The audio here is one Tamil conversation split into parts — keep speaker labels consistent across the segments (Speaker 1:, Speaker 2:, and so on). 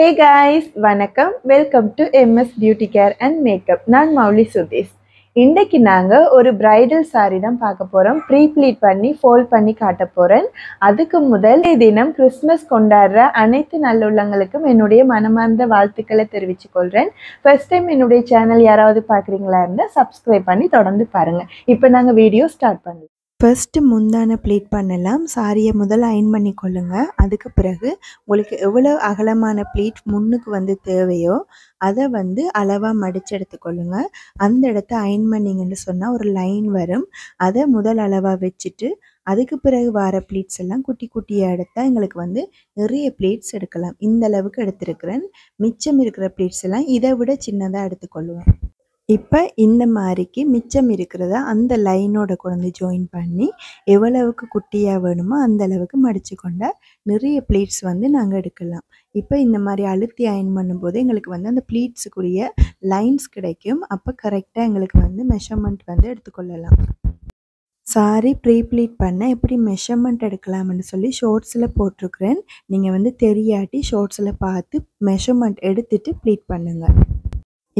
Speaker 1: Hey guys, வணக்கம். Welcome to MS beauty care and makeup. நான் மௌலி சுதேஷ். இன்றைக்கு நாங்கள் ஒரு பிரைடல் சாரி தான் பார்க்க போகிறோம். ப்ரீ ப்ளீட் பண்ணி ஃபோல்ட் பண்ணி காட்ட போகிறேன். அதுக்கு முதல் தினம் கிறிஸ்மஸ் கொண்டாடுற அனைத்து நல்லுள்ளங்களுக்கும் என்னுடைய மனமார்ந்த வாழ்த்துக்களை தெரிவித்துக் கொள்கிறேன். ஃபர்ஸ்ட் டைம் என்னுடைய சேனல் யாராவது பார்க்குறீங்களா இருந்தால் சப்ஸ்கிரைப் பண்ணி தொடர்ந்து பாருங்கள். இப்போ நாங்கள் வீடியோ ஸ்டார்ட் பண்ணலாம். ஃபர்ஸ்ட்டு முந்தானை ப்ளீட் பண்ணலாம். சாரியை முதல்ல அயன் பண்ணி கொள்ளுங்கள். அதுக்கு பிறகு உங்களுக்கு எவ்வளோ அகலமான ப்ளீட் முன்னுக்கு தேவையோ அதை அளவாக மடித்து எடுத்துக்கொள்ளுங்க. அந்த இடத்த அயன் பண்ணிங்கன்னு சொன்னால் ஒரு லைன் வரும். அதை முதல் அளவாக வச்சுட்டு அதுக்கு பிறகு வர ப்ளீட்ஸ் எல்லாம் குட்டி குட்டியாக எடுத்தால் எங்களுக்கு நிறைய ப்ளீட்ஸ் எடுக்கலாம். இந்த அளவுக்கு எடுத்துருக்கிறேன். மிச்சம் இருக்கிற ப்ளீட்ஸ் எல்லாம் இதை விட சின்னதாக எடுத்துக்கொள்ளுவேன். இப்போ இந்த மாதிரிக்கு மிச்சம் இருக்கிறத அந்த லைனோட கொண்டு ஜாயின் பண்ணி எவ்வளவுக்கு குட்டியாக வேணுமோ அந்த அளவுக்கு மடித்து கொண்டால் நிறைய ப்ளீட்ஸ் நாங்கள் எடுக்கலாம். இப்போ இந்த மாதிரி அழுத்தி அயன் பண்ணும்போது எங்களுக்கு அந்த ப்ளீட்ஸுக்குரிய லைன்ஸ் கிடைக்கும். அப்போ கரெக்டாக எங்களுக்கு மெஷர்மெண்ட் எடுத்துக்கொள்ளலாம். சாரி ப்ரீ ப்ளீட் பண்ண எப்படி மெஷர்மெண்ட் எடுக்கலாம்னு சொல்லி ஷார்ட்ஸில் போட்டிருக்கிறேன். நீங்கள் தெரியாட்டி ஷார்ட்ஸில் பார்த்து மெஷர்மெண்ட் எடுத்துகிட்டு ப்ளீட் பண்ணுங்கள்.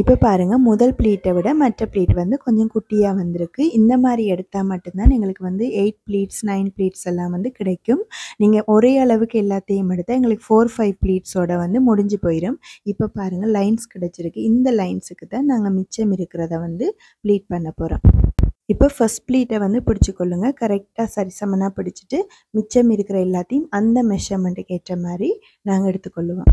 Speaker 1: இப்போ பாருங்கள், முதல் ப்ளீட்டை விட மற்ற ப்ளீட் கொஞ்சம் குட்டியாக வந்திருக்கு. இந்த மாதிரி எடுத்தால் மட்டும்தான் எங்களுக்கு 8 ப்ளீட்ஸ் 9 ப்ளீட்ஸ் எல்லாம் கிடைக்கும். நீங்கள் ஒரே அளவுக்கு எல்லாத்தையும் எடுத்தால் எங்களுக்கு 4-5 ப்ளீட்ஸோட முடிஞ்சு போயிடும். இப்போ பாருங்கள், லைன்ஸ் கிடச்சிருக்கு. இந்த லைன்ஸுக்கு தான் நாங்கள் மிச்சம் இருக்கிறத ப்ளீட் பண்ண போகிறோம். இப்போ ஃபஸ்ட் ப்ளீட்டை பிடிச்சிக்கொள்ளுங்க. கரெக்டாக சரிசமனாக பிடிச்சிட்டு மிச்சம் இருக்கிற எல்லாத்தையும் அந்த மெஷர்மெண்ட்டுக்கு ஏற்ற மாதிரி நாங்கள் எடுத்துக்கொள்ளுவோம்.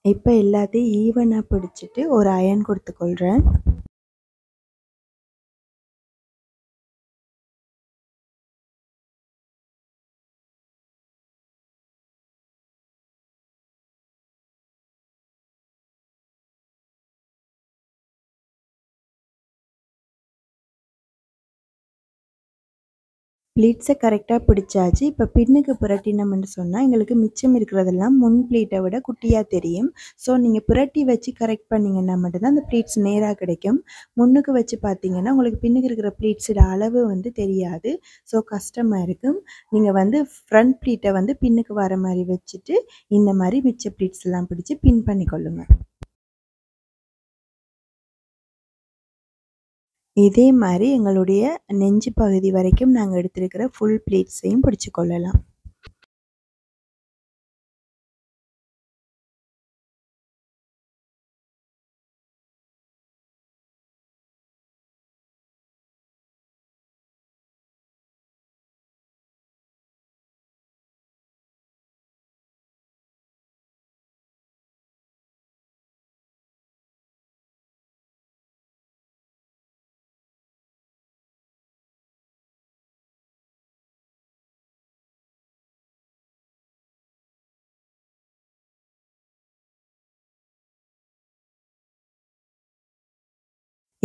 Speaker 1: இப்போ எல்லாத்தையும் ஈவனாக பிடிச்சிட்டு ஒரு அயன் கொடுத்துக்கொள்கிறேன். ப்ளீட்ஸை கரெக்டாக பிடிச்சாச்சு. இப்போ பின்னுக்கு புரட்டினோம்னு சொன்னால் எங்களுக்கு மிச்சம் இருக்கிறதெல்லாம் முன் ப்ளீட்டை விட குட்டியாக தெரியும். ஸோ நீங்கள் புரட்டி வச்சு கரெக்ட் பண்ணிங்கன்னா மட்டும்தான் அந்த ப்ளீட்ஸ் நேராக கிடைக்கும். முன்னுக்கு வச்சு பார்த்தீங்கன்னா உங்களுக்கு பின்னுக்கு இருக்கிற ப்ளீட்ஸோட அளவு தெரியாது. ஸோ கஷ்டமாக இருக்கும். நீங்கள் ஃப்ரண்ட் ப்ளீட்டை பின்னுக்கு வர மாதிரி வச்சுட்டு இந்த மாதிரி மிச்ச ப்ளீட்ஸ் எல்லாம் பிடிச்சி பின் பண்ணிக்கொள்ளுங்கள். இதே மாதிரி எங்களுடைய நெஞ்சு பகுதி வரைக்கும் நாங்கள் எடுத்திருக்கிற ஃபுல் ப்ளீட்ஸையும் பிடிச்சு கொள்ளலாம்.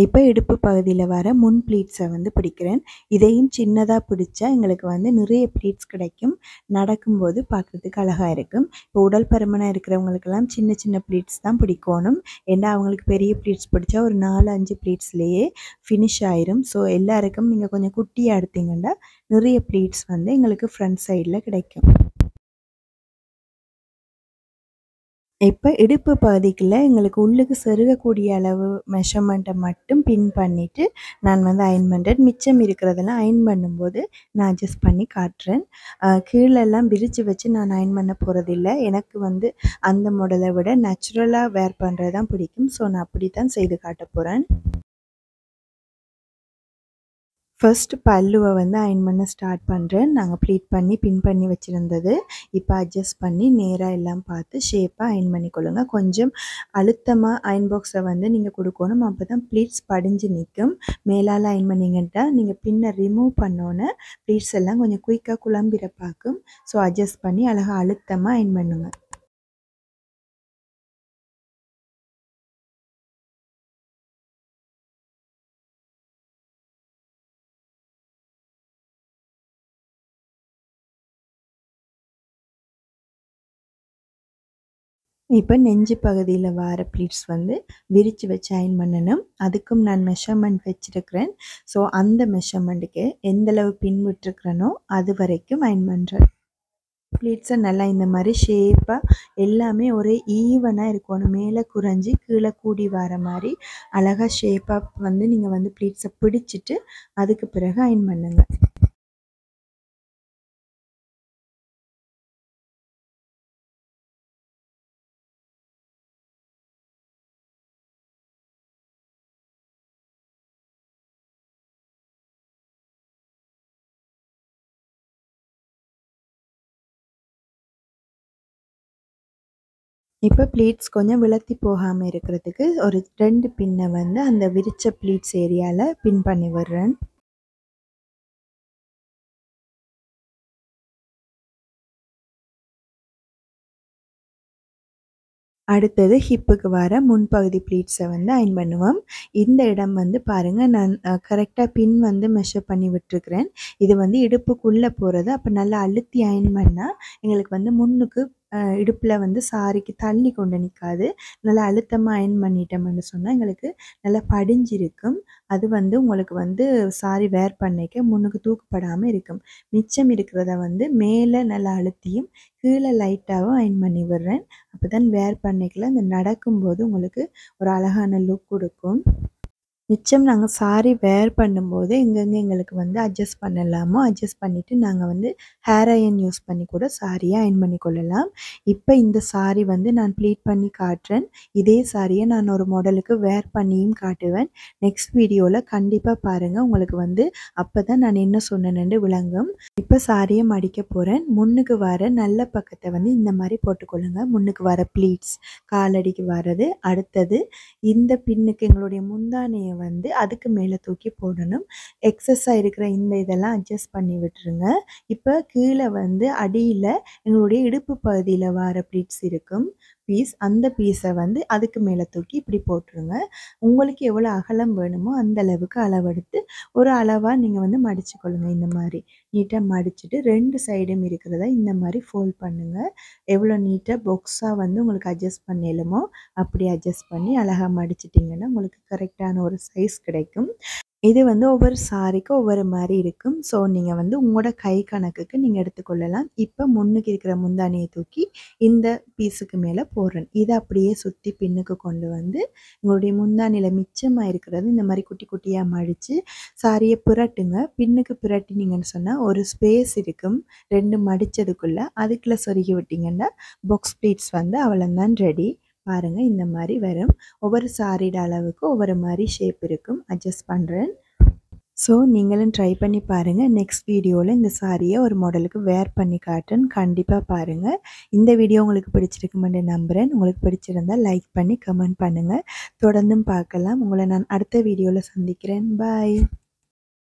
Speaker 1: இப்போ இடுப்பு பகுதியில் வர முன் ப்ளீட்ஸை பிடிக்கிறேன். இதையும் சின்னதாக பிடிச்சா எங்களுக்கு நிறைய ப்ளீட்ஸ் கிடைக்கும். நடக்கும்போது பார்க்குறதுக்கு அழகாக இருக்கும். இப்போ உடல் பருமனாக இருக்கிறவங்களுக்கெல்லாம் சின்ன சின்ன ப்ளீட்ஸ் தான் பிடிக்கணும். ஏன்னா அவங்களுக்கு பெரிய ப்ளீட்ஸ் பிடிச்சா ஒரு 4-5 ப்ளீட்ஸ்லேயே ஃபினிஷ் ஆயிரும். ஸோ எல்லாருக்கும் நீங்கள் கொஞ்சம் குட்டியாக எடுத்தீங்கன்னா நிறைய ப்ளீட்ஸ் எங்களுக்கு ஃப்ரண்ட் சைடில் கிடைக்கும். இப்போ இடுப்பு பகுதிக்குள்ள எங்களுக்கு உள்ளுக்கு செருகக்கூடிய அளவு மெஷர்மெண்ட்டை மட்டும் பின் பண்ணிவிட்டு நான் அயன் பண்ணுறேன். மிச்சம் இருக்கிறதெல்லாம் அயன் பண்ணும்போது நான் அட்ஜஸ்ட் பண்ணி காட்டுறேன். கீழெல்லாம் விரித்து வச்சு நான் அயன் பண்ண போகிறதில்ல. எனக்கு அந்த மாடலை விட நேச்சுரலாக வேர் பண்ணுறது தான் பிடிக்கும். ஸோ நான் அப்படி தான் செய்து காட்ட போகிறேன். ஃபர்ஸ்ட் பல்லுவை அயன் பண்ண ஸ்டார்ட் பண்ணுறேன். நாங்கள் ப்ளீட் பண்ணி பின் பண்ணி வச்சுருந்தது இப்போ அட்ஜஸ்ட் பண்ணி நேராக எல்லாம் பார்த்து ஷேப்பாக அயன் பண்ணிக்கொள்ளுங்க. கொஞ்சம் அழுத்தமாக அயன் பாக்ஸை நீங்கள் கொடுக்கணும். அப்போ தான் ப்ளீட்ஸ் படிஞ்சு நிற்கும். மேலால் அயன் பண்ணிங்கன்னா நீங்கள் பின்ன ரிமூவ் பண்ணோன்னே ப்ளீட்ஸ் எல்லாம் கொஞ்சம் குயிக்காக குழம்பிட பார்க்கும். ஸோ அட்ஜஸ்ட் பண்ணி அழகாக அழுத்தமாக அயன் பண்ணுங்கள். இப்போ நெஞ்சு பகுதியில் வர ப்ளீட்ஸ் வந்து விரித்து வச்சு அயன் பண்ணணும். அதுக்கும் நான் மெஷர்மெண்ட் வச்சுருக்கிறேன். ஸோ அந்த மெஷர்மெண்ட்டுக்கு எந்தளவு பின் விட்டுருக்கிறேனோ அது வரைக்கும் அயன் பண்ணுறேன். ப்ளீட்ஸை நல்லா இந்த மாதிரி ஷேப்பாக எல்லாமே ஒரே ஈவனாக இருக்கணும். மேலே குறைஞ்சி கீழே கூடி வர மாதிரி அழகாக ஷேப்பாக வந்து நீங்கள் வந்து ப்ளீட்ஸை பிடிச்சிட்டு அதுக்கு பிறகு அயன் பண்ணுங்கள். இப்போ ப்ளீட்ஸ் கொஞ்சம் விலத்தி போகாமல் இருக்கிறதுக்கு ஒரு 2 பின்னை வந்து அந்த விரிச்ச ப்ளீட்ஸ் ஏரியாவில் பின் பண்ணி விடுறேன். அடுத்தது ஹிப்புக்கு வர முன்பகுதி ப்ளீட்ஸை வந்து அயன் பண்ணுவோம். இந்த இடம் வந்து பாருங்கள், நான் கரெக்டாக பின் வந்து மெஷர் பண்ணி விட்டுருக்கிறேன். இது வந்து இடுப்புக்குள்ளே போகிறது. அப்போ நல்லா அழுத்தி அயன் பண்ணால் எங்களுக்கு வந்து முன்னுக்கு இடுப்பில் வந்து சாரிக்கு தள்ளி கொண்டு நிற்காது. நல்லா அழுத்தமாக அயன் பண்ணிட்டோம்னு சொன்னால் எங்களுக்கு நல்லா படிஞ்சிருக்கும். அது வந்து உங்களுக்கு வந்து சாரி வேர் பண்ணிக்க முன்னுக்கு தூக்கப்படாமல் இருக்கும். மிச்சம் இருக்கிறத வந்து மேலே நல்லா அழுத்தியும் கீழே லைட்டாகவும் அயன் பண்ணி விடுறேன். அப்போ தான் வேர் பண்ணிக்கல இந்த நடக்கும்போது உங்களுக்கு ஒரு அழகான லுக் கொடுக்கும். மிச்சம் நாங்கள் சாரி வேர் பண்ணும்போது எங்கெங்கே எங்களுக்கு வந்து அட்ஜஸ்ட் பண்ணலாமோ அட்ஜஸ்ட் பண்ணிவிட்டு நாங்கள் வந்து ஹேர் அயன் யூஸ் பண்ணி கூட சாரியை அயன் பண்ணி கொள்ளலாம். இப்போ இந்த சாரி வந்து நான் ப்ளீட் பண்ணி காட்டுறேன். இதே சாரியை நான் ஒரு மாடலுக்கு வேர் பண்ணியும் காட்டுவேன். நெக்ஸ்ட் வீடியோவில் கண்டிப்பாக பாருங்கள். உங்களுக்கு வந்து அப்போ தான் நான் என்ன சொன்னேன்னு விளங்கும். இப்போ சாரியை மடிக்க போகிறேன். முன்னுக்கு வர நல்ல பக்கத்தை வந்து இந்த மாதிரி போட்டுக்கொள்ளுங்க. முன்னுக்கு வர ப்ளீட்ஸ் காலடிக்கு வர்றது. அடுத்தது இந்த பின்னுக்கு எங்களுடைய முந்தானையை வந்து அதுக்கு மேலே தூக்கி போடணும். எக்ஸஸாக இருக்கிற இந்த இதெல்லாம் அட்ஜஸ்ட் பண்ணி விட்டுருங்க. இப்போ கீழே வந்து அடியில் எங்களுடைய இடுப்பு பகுதியில் வர ப்ளீட்ஸ் இருக்கும் அந்த பீஸை வந்து அதுக்கு மேலே தூக்கி இப்படி போட்டுருங்க. உங்களுக்கு எவ்வளோ அகலம் வேணுமோ அந்த அளவுக்கு அளவெடுத்து ஒரு அளவாக நீங்கள் வந்து மடிச்சுக்கொள்ளுங்க. இந்த மாதிரி நீட்டாக மடிச்சுட்டு 2 சைடும் இருக்கிறத இந்த மாதிரி ஃபோல்ட் பண்ணுங்கள். எவ்வளோ நீட்டாக பாக்ஸாக வந்து உங்களுக்கு அட்ஜஸ்ட் பண்ணலுமோ அப்படி அட்ஜஸ்ட் பண்ணி அழகாக மடிச்சிட்டிங்கன்னா உங்களுக்கு கரெக்டான ஒரு சைஸ் கிடைக்கும். இது வந்து ஒவ்வொரு சாரிக்கும் ஒவ்வொரு மாதிரி இருக்கும். ஸோ நீங்கள் வந்து உங்களோட கை கணக்குக்கு நீங்கள் எடுத்துக்கொள்ளலாம். இப்போ முன்னுக்கு இருக்கிற முந்தானியை தூக்கி இந்த பீஸுக்கு மேலே போடுறேன். இதை அப்படியே சுற்றி பின்னுக்கு கொண்டு வந்து உங்களுடைய முந்தானியில் மிச்சமாக இருக்கிறது இந்த மாதிரி குட்டி குட்டியாக மடித்து சாரியை புரட்டுங்க. பின்னுக்கு புரட்டினீங்கன்னு சொன்னால் ஒரு ஸ்பேஸ் இருக்கும் 2 மடித்ததுக்குள்ளே. அதுக்குள்ளே சொருகி விட்டிங்கன்னா பாக்ஸ் ப்ளீட்ஸ் வந்து அவ்வளோதான் ரெடி. பாருங்கள், இந்த மாதிரி வரும். ஒவ்வொரு சாரியோட அளவுக்கு ஒவ்வொரு மாதிரி ஷேப் இருக்கும். அட்ஜஸ்ட் பண்ணுறேன். ஸோ நீங்களும் ட்ரை பண்ணி பாருங்கள். நெக்ஸ்ட் வீடியோவில் இந்த சாரியை ஒரு மாடலுக்கு வேர் பண்ணி காட்டுறேன். கண்டிப்பாக பாருங்கள். இந்த வீடியோ உங்களுக்கு பிடிச்சிருக்குமென்று நம்புகிறேன். உங்களுக்கு பிடிச்சிருந்தால் லைக் பண்ணி கமெண்ட் பண்ணுங்கள். தொடர்ந்தும் பார்க்கலாம். உங்களை நான் அடுத்த வீடியோவில் சந்திக்கிறேன். பாய்.